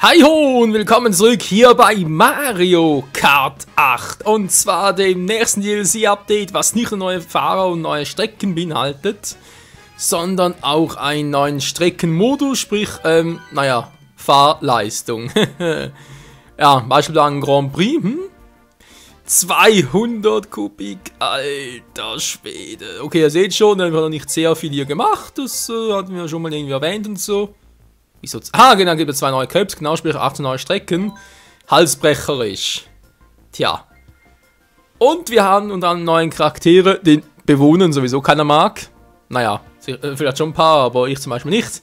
Hi ho und willkommen zurück hier bei Mario Kart 8 und zwar dem nächsten DLC-Update, was nicht nur neue Fahrer und neue Strecken beinhaltet, sondern auch einen neuen Streckenmodus, sprich, naja, Fahrleistung. Ja, beispielsweise ein Grand Prix, 200 Kubik, alter Schwede. Okay, ihr seht schon, da haben wir noch nicht sehr viel hier gemacht, das hatten wir schon mal irgendwie erwähnt und so. Wieso? Ah, genau, gibt es 2 neue Cups, genau, sprich 18 neue Strecken. Halsbrecherisch. Tja. Und wir haben unter anderem neuen Charaktere, den Bewohnern sowieso keiner mag. Naja, vielleicht schon ein paar, aber ich zum Beispiel nicht.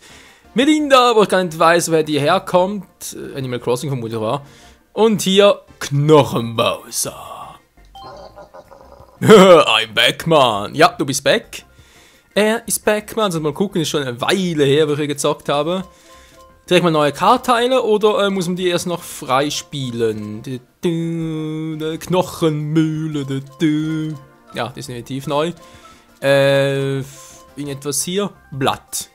Melinda, wo ich gar nicht weiß, wer die herkommt. Animal Crossing vermutlich war. Und hier Knochenbowser. I'm back, man. Ja, du bist back. Er ist back, man. Also mal gucken, ist schon eine Weile her, wo ich hier gezockt habe. Direkt mal neue Kartteile oder muss man die erst noch freispielen? Knochenmühle. Ja, definitiv neu. Irgendetwas hier? Blatt.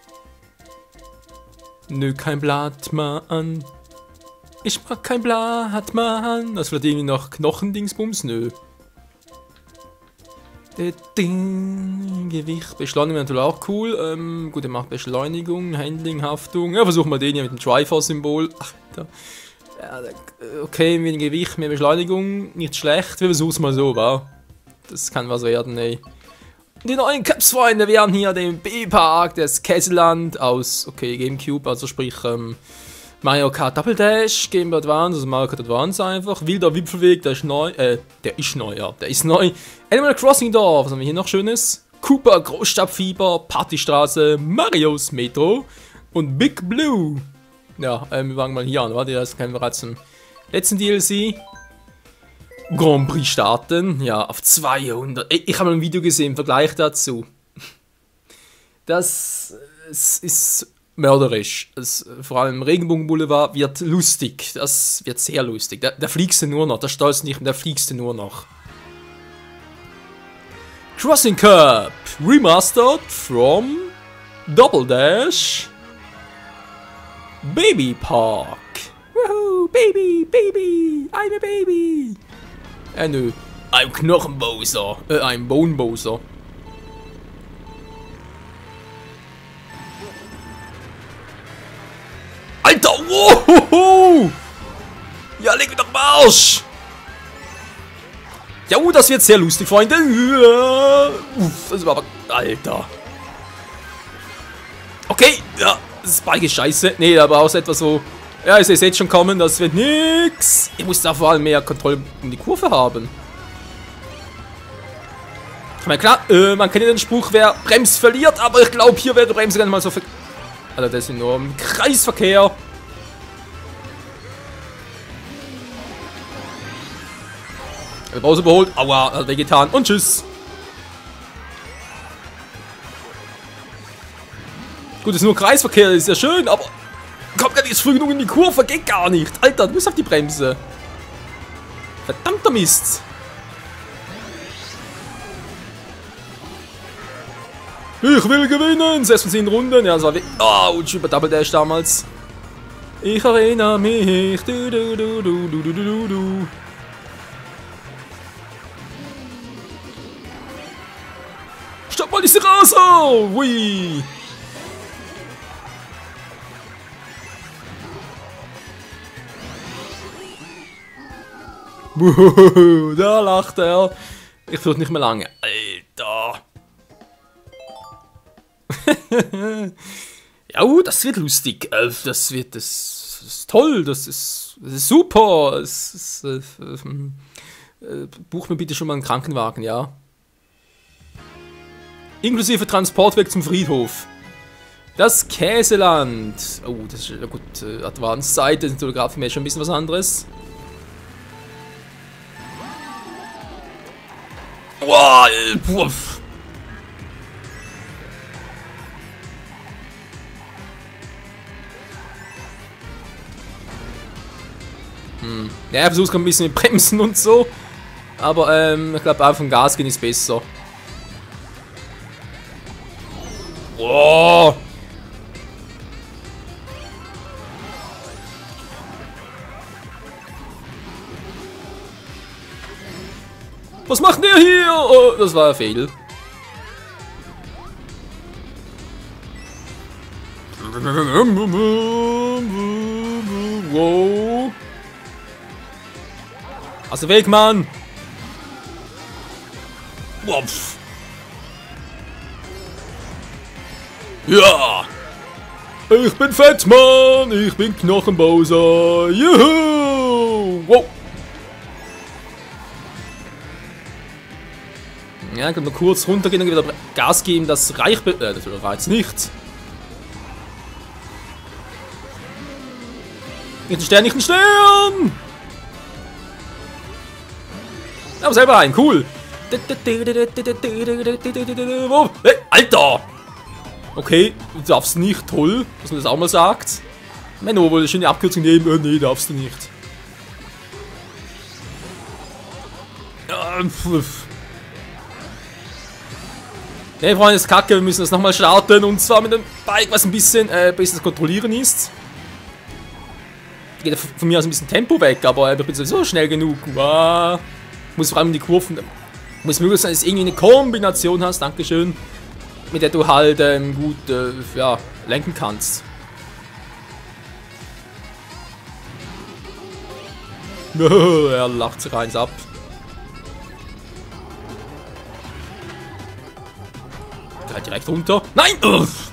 Nö, kein Blatt, Mann. Ich mag kein Blatt, Mann. Das wird irgendwie noch Knochendingsbums? Nö. Gewicht, Beschleunigung natürlich auch cool. Gut, er macht Beschleunigung, Handling, Haftung. Ja, versuchen wir den hier mit dem Triforce-Symbol. Ja, okay, weniger Gewicht, mehr Beschleunigung, nicht schlecht. Wir versuchen es mal so, wa? Das kann was werden, ey. Die neuen Cups-Freunde wären hier den B-Park des Kesseland aus, okay, Gamecube, also sprich, Mario Kart Double Dash, Game Boy Advance, also Mario Kart Advance einfach. Wilder Wipfelweg, der ist neu, der ist neu. Animal Crossing Dorf, was haben wir hier noch Schönes? Cooper, Großstadtfieber, Partystraße, Marios Metro und Big Blue. Ja, wir fangen mal hier an, warte, das kennen wir gerade zum letzten DLC. Grand Prix starten, ja, auf 200. Ich habe mal ein Video gesehen im Vergleich dazu. Das ist mörderisch. Vor allem Regenbogen Boulevard wird lustig. Das wird sehr lustig. Da fliegst du nur noch. Da stolz nicht mehr, da fliegst du nur noch. Crossing Cup Remastered from Double Dash Baby Park. Woohoo, Baby, I'm a Baby. Nö. I'm Knochenbowser. I'm Bonebowser. Alter, wow! Ja, leg mich doch mal Arsch! Ja, das wird sehr lustig, Freunde. Das war aber... Alter. Okay, ja, das Bike ist scheiße. Nee, aber auch etwas so... Ja, ich sehe es jetzt schon kommen, das wird nix. Ich muss da vor allem mehr Kontrolle um die Kurve haben. Ich meine, klar, man kennt ja den Spruch, wer bremst, verliert, aber ich glaube, hier wird Bremse gar nicht mal so... Alter, das ist nur im Kreisverkehr. Pause überholt. Aua, hat wehgetan. Und tschüss. Gut, ist nur Kreisverkehr, ist ja schön, aber... Kommt gar nicht früh genug in die Kurve, geht gar nicht. Alter, du musst auf die Bremse. Verdammter Mist. Ich will gewinnen! 6 von 10 Runden. Ja, das war weg. Oh, über Double Dash damals. Ich erinnere mich. Du. Stopp mal diese Raser! Hui! Da lacht er. Ich fürchte nicht mehr lange. Alter. Ja, das wird lustig. Das ist toll. Das ist super. Buch mir bitte schon mal einen Krankenwagen, ja. Inklusive Transportweg zum Friedhof. Das Käseland. Oh, das ist gut. Advanced-Seite ist natürlich gerade für mich schon ein bisschen was anderes. Wow, puff. Ja, ich versuche ein bisschen mit Bremsen und so. Aber ich glaube, einfach vom Gas gehen ist besser. Wow. Was macht ihr hier? Oh, das war ein Fehl. Wow. Also weg, Mann. Wopf. Ja. Ich bin Fettmann. Ich bin Knochenbowser. Juhu. Wow. Ja, ich kann noch kurz runtergehen und wieder Gas geben. Das reicht nicht. Nicht ein Stern, nicht ein Stern! Aber selber rein, cool. Hey, Alter! Okay, du darfst nicht, toll, dass man das auch mal sagt. Menno, wollte schöne Abkürzung nehmen. Nee, darfst du nicht. Ne, Freunde, das ist kacke, wir müssen das nochmal starten. Und zwar mit dem Bike, was ein bisschen besser zu kontrollieren ist. Geht von mir aus ein bisschen Tempo weg, aber ich bin sowieso schnell genug. Wow. Muss vor allem in die Kurven. Muss möglich sein, dass du irgendwie eine Kombination hast, Dankeschön, mit der du halt gut ja, lenken kannst. Er lacht sich eins ab. Halt direkt runter. Nein! Uff.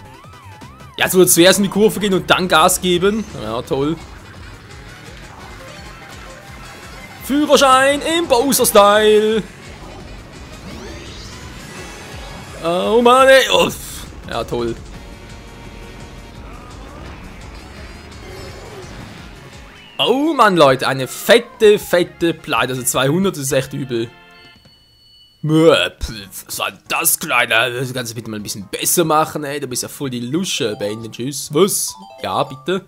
Ja, jetzt würde zuerst in die Kurve gehen und dann Gas geben. Ja, toll. Führerschein im Bowser-Style. Oh Mann, ey. Uff. Ja, toll. Oh Mann, Leute, eine fette Pleite. Also 200, das ist echt übel. Was war das, Kleiner? Das Ganze bitte mal ein bisschen besser machen, ey. Du bist ja voll die Lusche. Beenden, tschüss. Was? Ja, bitte.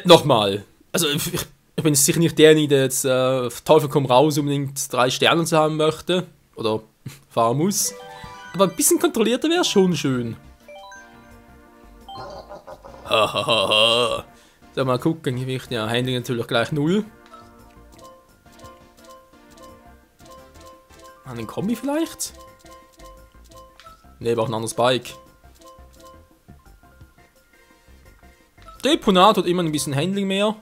Nochmal. Also, ich bin sicher nicht derjenige, der jetzt auf Teufel komm raus unbedingt 3 Sterne zu haben möchte. Oder fahren muss. Aber ein bisschen kontrollierter wäre schon schön. Hahaha. So, mal gucken. Gewicht, ja, Handling natürlich gleich 0. An den Kombi vielleicht? Ne, braucht ein anderes Bike. Deponat hat immer ein bisschen Handling mehr.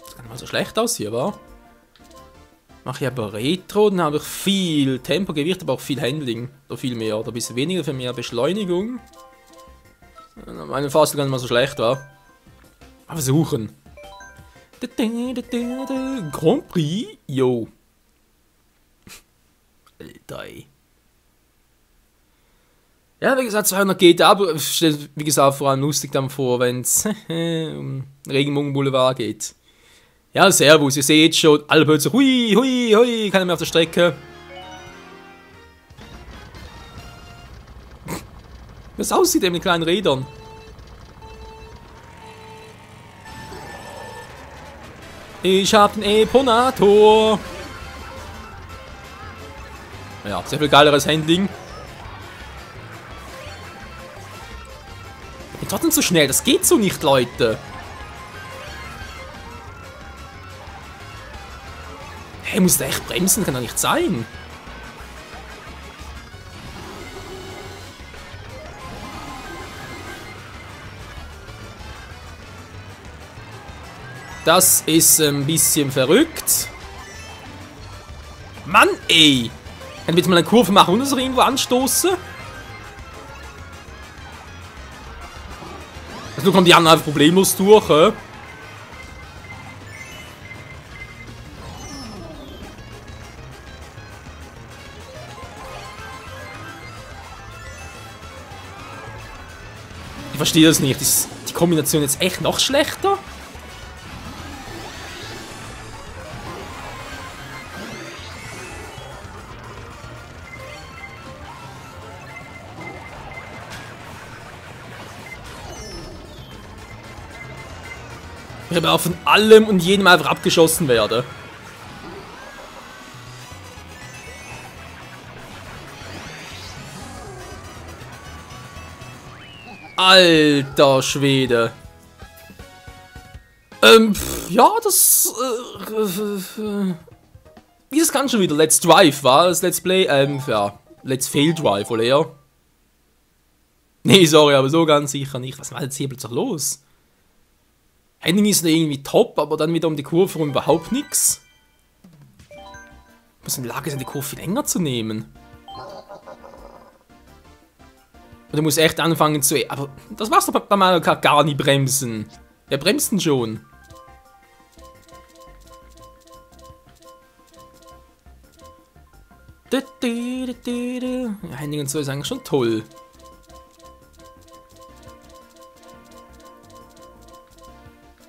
Das kann nicht mal so schlecht aus hier, wa? Mache ich aber Retro, dann habe ich viel Tempo, Gewicht, aber auch viel Handling. Oder viel mehr, oder ein bisschen weniger für mehr Beschleunigung. Meine Fahrstuhl gar nicht mal so schlecht, wa? Mal versuchen. Grand Prix? Yo. Alter, ey. Ja, wie gesagt, 200 geht, aber wie gesagt, vor allem lustig dann vor, wenn es um Regenbogenboulevard geht. Ja, servus, ihr seht schon, alle plötzlich, hui, hui, hui, keiner mehr auf der Strecke. Wie es aussieht eben mit kleinen Rädern. Ich hab den Eponator. Ja, sehr viel geileres Handling. Ich bin trotzdem zu schnell, das geht so nicht, Leute. Hey, muss der echt bremsen? Kann doch nicht sein. Das ist ein bisschen verrückt. Mann, ey. Kann ich bitte mal eine Kurve machen und das irgendwo anstoßen? Also kommen die anderen einfach problemlos durch, hä? Ich verstehe das nicht. Ist die Kombination jetzt echt noch schlechter? Ich aber auch von allem und jedem einfach abgeschossen werde. Alter Schwede. Ja, das, wie das kann schon wieder, Let's Drive, war das Let's Play, ja, Let's Fail Drive, oder eher? Nee, sorry, aber so ganz sicher nicht. Was war jetzt hier plötzlich los? Handling ist irgendwie top, aber dann wieder um die Kurve rum überhaupt nichts. Ich muss in der Lage sein, die Kurve viel länger zu nehmen. Und du musst echt anfangen zu... Aber das machst du bei Mario Kart gar nicht bremsen. Wer bremst denn schon? Ja, Handling und so ist eigentlich schon toll.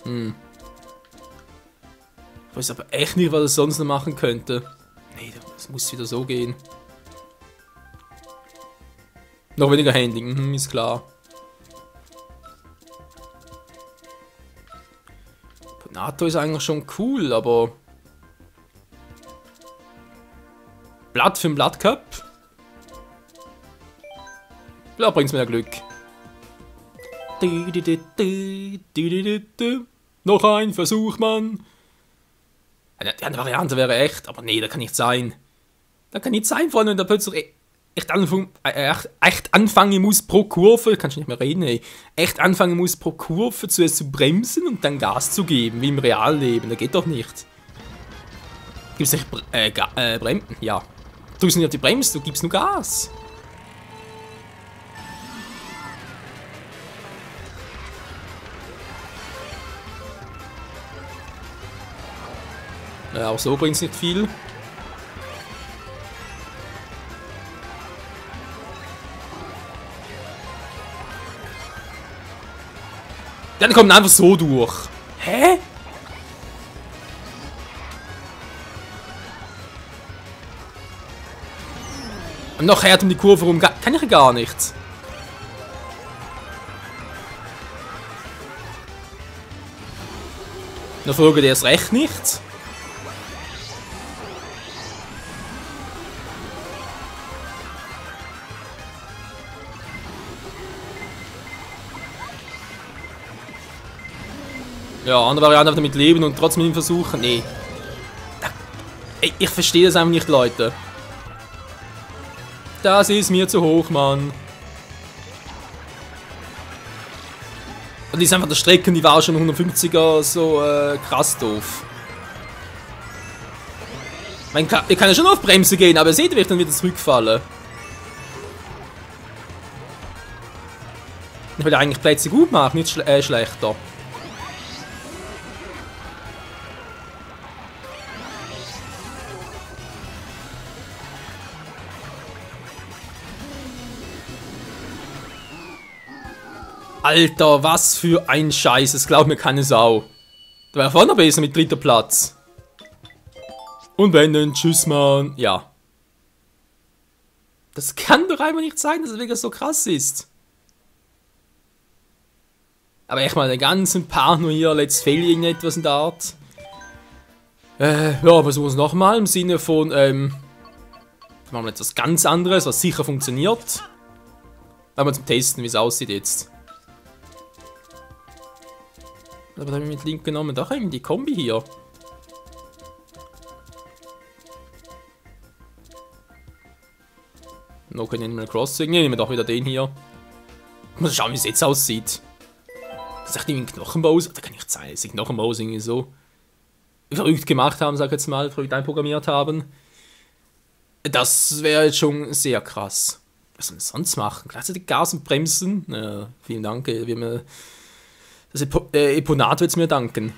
Ich weiß aber echt nicht, was es sonst noch machen könnte. Nee, das muss wieder so gehen. Noch weniger Handling, ist klar. NATO ist eigentlich schon cool, aber... Blatt für den Blood Cup? Da bringt's mir ja Glück. Noch ein Versuch, Mann. Die andere Variante wäre echt, aber nee, das kann nicht sein. Das kann nicht sein, vor allem wenn da plötzlich echt anfangen muss pro Kurve, kannst du nicht mehr reden, ey. Echt anfangen muss pro Kurve zuerst zu bremsen und dann Gas zu geben, wie im Realleben. Das geht doch nicht. Gibt's nicht Bremsen? Ja. Du drückst nicht auf die Bremse, du gibst nur Gas. Ja, auch so bringt es nicht viel. Dann kommen einfach so durch. Hä? Und noch härter um die Kurve rum kann ich gar nichts. Dann folgt erst recht nichts. Ja, andere Variante damit leben und trotzdem ihn versuchen. Nee. Ey, ich verstehe das einfach nicht, Leute. Das ist mir zu hoch, Mann. Und die ist einfach der Strecken, die war schon 150er so krass doof. Ich kann ja schon auf Bremse gehen, aber ihr seht, wie ich dann wieder zurückfalle. Ich will ja eigentlich Plätze gut machen, nicht schlechter. Alter, was für ein Scheiß, das glaubt mir keine Sau. Da wäre vorne besser mit 3. Platz. Und wenn dann, tschüss, Mann. Ja. Das kann doch einfach nicht sein, dass es wirklich so krass ist. Aber echt mal den ganzen Part nur hier, Let's Fail irgendetwas in der Art. Ja, versuchen wir es nochmal im Sinne von, machen wir etwas ganz anderes, was sicher funktioniert. Aber zum Testen, wie es aussieht jetzt. Aber da habe ich mit Link genommen. Doch eben die Kombi hier. Noch ein Animal Crossing. Nehmen wir doch wieder den hier. Ich muss schauen, wie es jetzt aussieht. Das ist echt irgendwie ein Knochenbau. Da kann nicht sein, dass die Knochenbau irgendwie so verrückt gemacht haben, sag ich jetzt mal, verrückt einprogrammiert haben. Das wäre jetzt schon sehr krass. Was soll man sonst machen? Gleichzeitig Gas und Bremsen. Ja, vielen Dank, wie wir. Das Eponat wird es mir danken.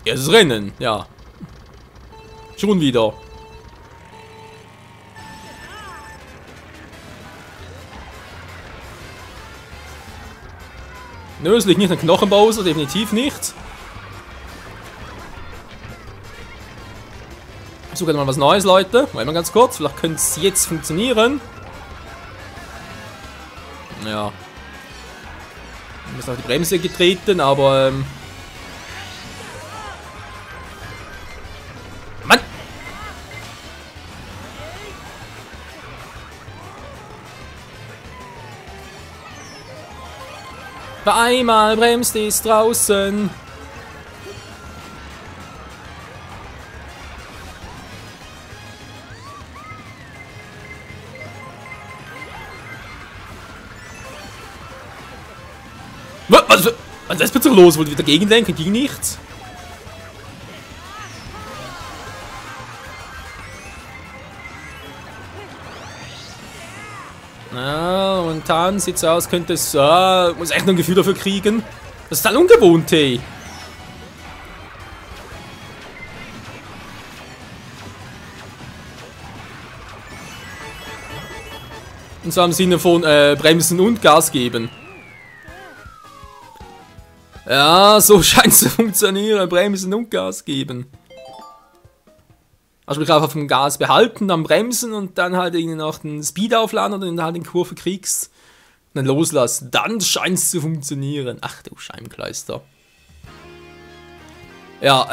Erstes Rennen, ja. Schon wieder. Nö, es liegt nicht an Knochenbowser, definitiv nicht. Ich suche mal was Neues, Leute. Mal ganz kurz, vielleicht könnte es jetzt funktionieren. Ja. Ich muss auf die Bremse getreten, aber Mann! Einmal bremst es draußen. Was ist bitte los? Wollt ihr wieder gegenlenken? Ging nichts? Ja, momentan sieht es aus, könnte es. Muss echt noch ein Gefühl dafür kriegen. Das ist total ungewohnt, hey. Und zwar im Sinne von bremsen und Gas geben. Ja, so scheint es zu funktionieren. Bremsen und Gas geben. Also ich einfach vom Gas behalten, dann bremsen und dann halt irgendwie noch den Speed aufladen und dann halt in Kurve kriegst. Und dann loslassen. Dann scheint es zu funktionieren. Ach du Scheibenkleister. Ja,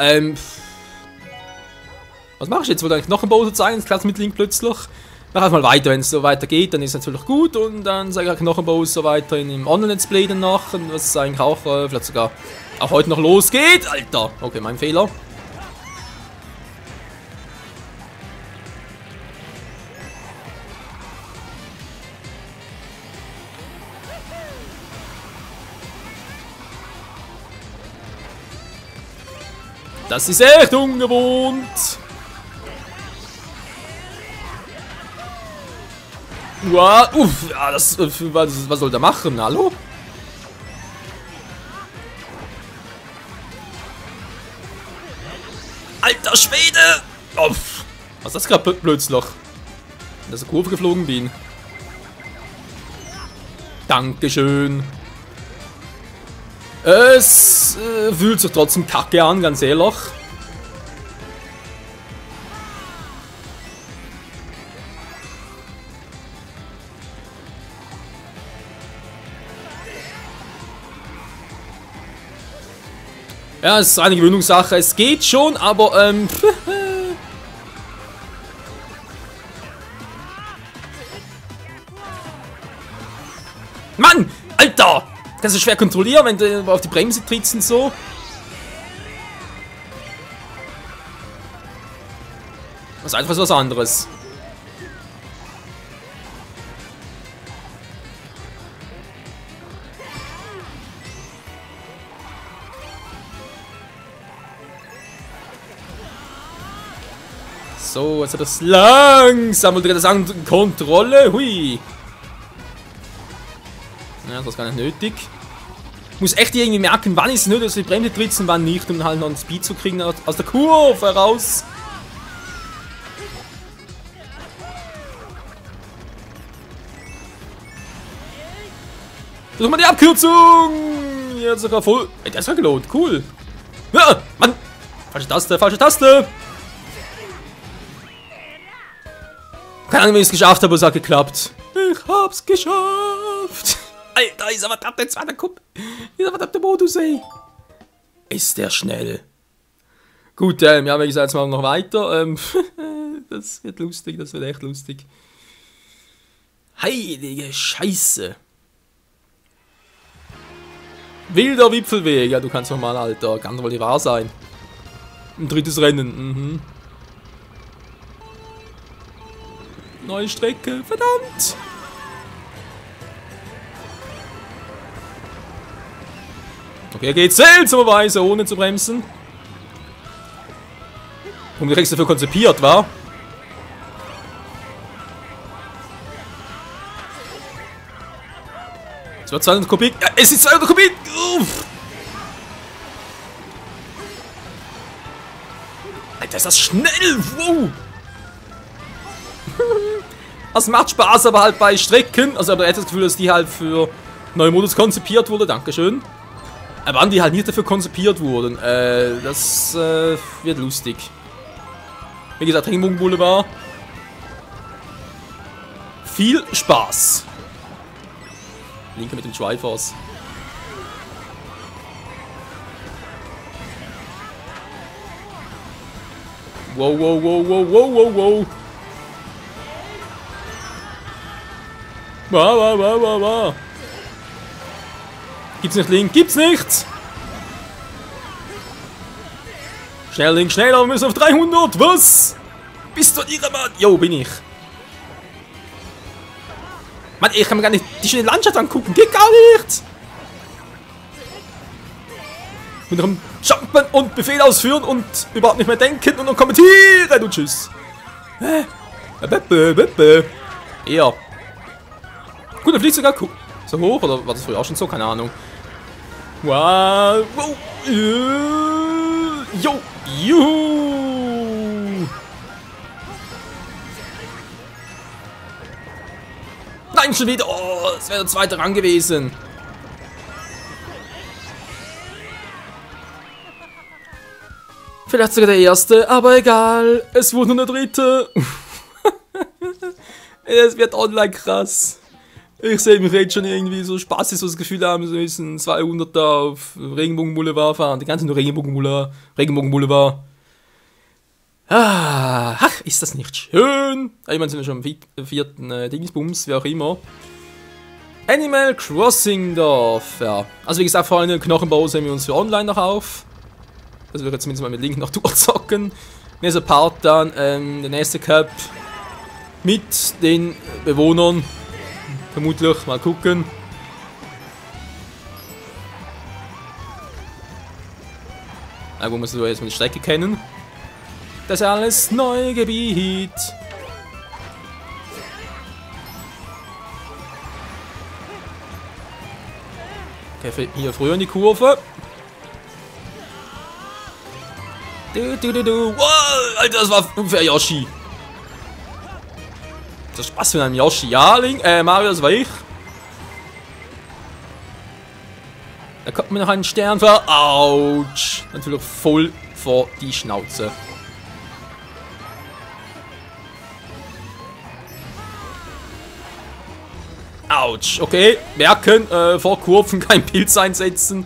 was mache ich jetzt? Wollte eigentlich noch ein Bowser zeigen? Das klappt mit Link plötzlich. Mach einfach mal weiter, wenn es so weitergeht, dann ist es natürlich gut. Und dann sage ich noch ein Bowser weiter in dem Online-Let's Play danach. Was eigentlich auch, vielleicht sogar auch heute noch losgeht. Alter, okay, mein Fehler. Das ist echt ungewohnt. Wow, ja, was soll der machen? Hallo? Alter Schwede! Was ist das gerade plötzlich? Dass ich Kurve geflogen bin. Dankeschön. Es fühlt sich trotzdem kacke an, ganz ehrlich. Ja, es ist eine Gewöhnungssache. Es geht schon, aber Mann! Alter! Kannst du schwer kontrollieren, wenn du auf die Bremse trittst und so. Das ist einfach was anderes. So, also das langsam und das an Kontrolle. Hui. Ja, das ist gar nicht nötig. Ich muss echt irgendwie merken, wann ist es nötig, dass die Bremse tritt und wann nicht, um halt noch einen Speed zu kriegen aus der Kurve heraus. Versuch mal die Abkürzung! Jetzt sogar voll. Ey, der ist ja gelohnt, cool. Ja, Mann! Falsche Taste, falsche Taste! Keine Ahnung, wie ich es geschafft habe, aber es hat geklappt. Ich hab's geschafft! Alter, dieser verdammte zweite Kumpel. Dieser verdammte Modus, ey. Ist der schnell. Gut, ja, wie gesagt, jetzt machen wir noch weiter. Das wird lustig, das wird echt lustig. Heilige Scheiße. Wilder Wipfelweg. Ja, du kannst doch mal, Alter. Kann doch wohl nicht wahr sein. Ein drittes Rennen. Neue Strecke. Verdammt. Okay, er geht seltsamerweise, ohne zu bremsen. Und du kriegst dafür konzipiert, wa? Es wird 200 Kubik. Ja, es ist 200 Kubik! Uff. Alter, ist das schnell! Wow! Das macht Spaß, aber halt bei Strecken. Also, aber er hat das Gefühl, dass die halt für neue Modus konzipiert wurde. Dankeschön. Aber wann die halt nicht dafür konzipiert wurden, das wird lustig. Wie gesagt, Regenbogen Boulevard. Viel Spaß. Linke mit dem Triforce. Wow, wow, wow, wow, wow, wow, wow. Wow, wow, wow, wow, wow. Gibt's nicht, Link? Gibt's nicht! Schnell, Link, schneller, wir müssen auf 300! Was? Bist du ein Irrmann? Jo, bin ich. Mann, ich kann mir gar nicht die schöne Landschaft angucken. Geht gar nicht! Mit einem Jumpen und Befehl ausführen und überhaupt nicht mehr denken und dann kommentieren und tschüss. Ja. Gut, er fliegt sogar so hoch, oder war das früher auch schon so? Keine Ahnung. Wow. Wow. Jo. Juhu. Nein, schon wieder. Oh, das wäre der zweite Rang gewesen. Vielleicht sogar der erste, aber egal. Es wurde nur der dritte. Es wird online krass. Ich sehe mich jetzt schon irgendwie so spaßig, so das Gefühl haben, so müssen 200 da auf Regenbogenboulevard fahren. Die ganze nur Regenbogenboulevard. Ach, ist das nicht schön? Ich meine, sind wir schon am vierten Dingsbums, wie auch immer. Animal Crossing Dorf, ja. Also wie gesagt, vor allem Knochenbau sehen wir uns für online noch auf. Also wir können zumindest mal mit Link noch durchzocken. Nächster Part dann, der nächste Cup. Mit den Bewohnern. Vermutlich, mal gucken. Irgendwo müssen wir jetzt mal die Strecke kennen. Das ist alles neue Gebiet. Okay, hier früher in die Kurve. Wow, Alter, das war ungefähr Yoshi. Das ist Spaß für einen Yoshi. Ja, Link, Mario, das war ich. Da kommt mir noch ein Stern vor. Autsch. Natürlich voll vor die Schnauze. Autsch. Okay, merken, vor Kurven kein Pilz einsetzen.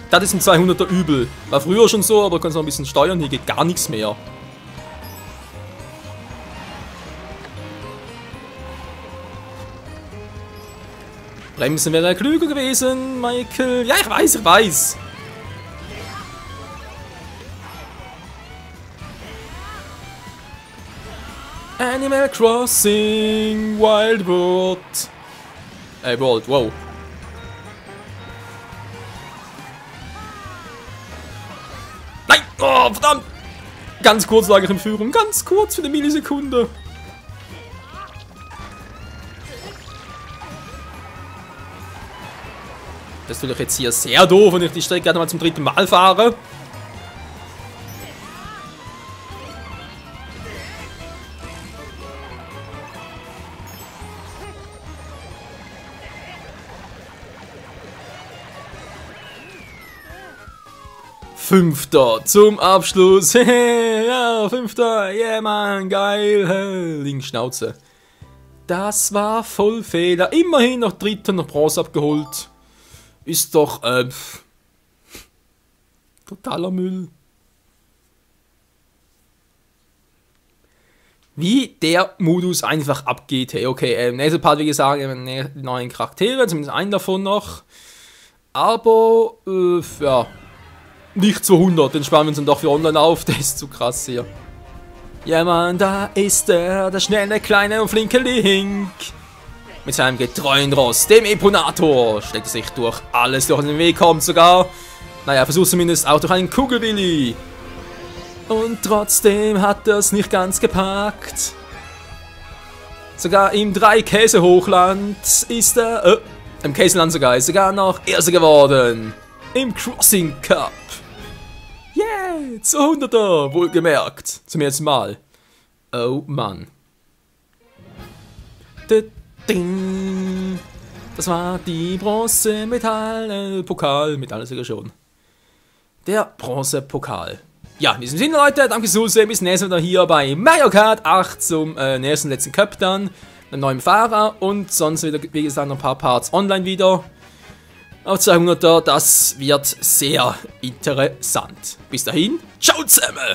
Das ist ein 200er übel. War früher schon so, aber du kannst noch ein bisschen steuern. Hier geht gar nichts mehr. Bremsen wäre klüger gewesen, Michael. Ja, ich weiß. Animal Crossing Wild World. World, wow. Nein! Oh, verdammt! Ganz kurz lag ich in Führung. Ganz kurz für eine Millisekunde. Das ist natürlich jetzt hier sehr doof, wenn ich die Strecke gerade mal zum dritten Mal fahre. Fünfter zum Abschluss. Ja, Fünfter. Yeah, Mann, geil. Links Schnauze. Das war voll Fehler. Immerhin noch Dritter, noch Bronze abgeholt. Ist doch, totaler Müll. Wie der Modus einfach abgeht. Hey, okay, nächster Part, wie gesagt, neuen Charaktere, zumindest einen davon noch. Aber, ja, nicht zu 100, den sparen wir uns dann doch für online auf, der ist zu krass hier. Ja, Mann, da ist der schnelle, kleine und flinke Link. Mit seinem getreuen Ross, dem Eponator, schlägt er sich durch alles durch den Weg, kommt sogar, naja, versucht zumindest auch durch einen Kugelwilli. Und trotzdem hat er es nicht ganz gepackt. Sogar im 3-Käse-Hochland ist er, im Käseland sogar, ist sogar noch Erster geworden. Im Crossing Cup. Yeah, zu 100er, wohlgemerkt, zum ersten Mal. Oh Mann. Das war die Bronze-Metall-Pokal. Metall ist ja schon. Der Bronze-Pokal. Ja, in diesem Sinne, Leute, danke fürs Zusehen. Bis nächstes Mal hier bei Mario Kart 8 zum nächsten letzten Cup dann. Einem neuen Fahrer und sonst wieder, wie gesagt, noch ein paar Parts online wieder. Auf 200er, das wird sehr interessant. Bis dahin, ciao zusammen!